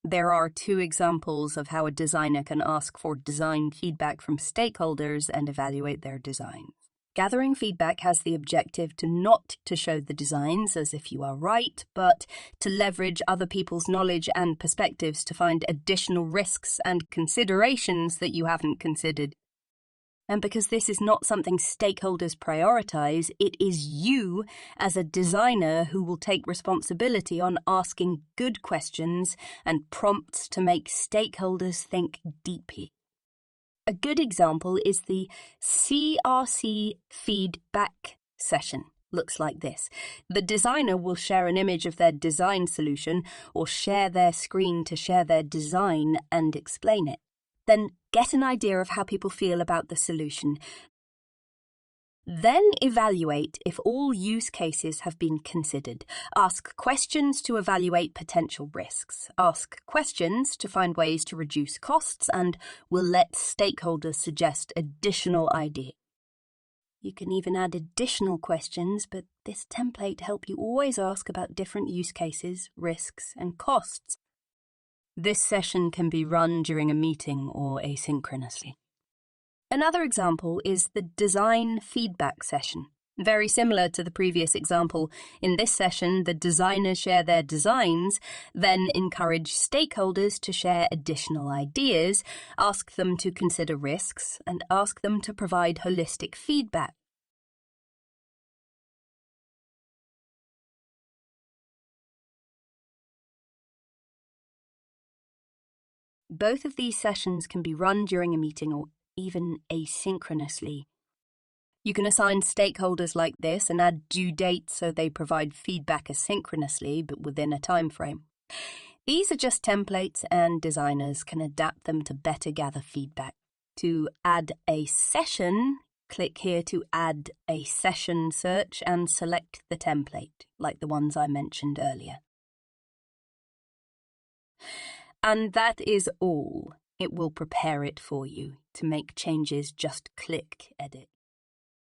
There are two examples of how a designer can ask for design feedback from stakeholders and evaluate their designs. Gathering feedback has the objective to not to show the designs as if you are right, but to leverage other people's knowledge and perspectives to find additional risks and considerations that you haven't considered. And because this is not something stakeholders prioritize, it is you as a designer who will take responsibility on asking good questions and prompts to make stakeholders think deeply. A good example is the CRC feedback session. Looks like this. The designer will share an image of their design solution or share their screen to share their design and explain it. Then get an idea of how people feel about the solution. Then evaluate if all use cases have been considered. Ask questions to evaluate potential risks. Ask questions to find ways to reduce costs, and will let stakeholders suggest additional ideas. You can even add additional questions, but this template helps you always ask about different use cases, risks, and costs. This session can be run during a meeting or asynchronously. Another example is the design feedback session. Very similar to the previous example, in this session, the designers share their designs, then encourage stakeholders to share additional ideas, ask them to consider risks, and ask them to provide holistic feedback. Both of these sessions can be run during a meeting or even asynchronously. You can assign stakeholders like this and add due dates so they provide feedback asynchronously but within a time frame. These are just templates and designers can adapt them to better gather feedback. To add a session, click here to add a session search and select the template, like the ones I mentioned earlier. And that is all. It will prepare it for you. To make changes, just click Edit.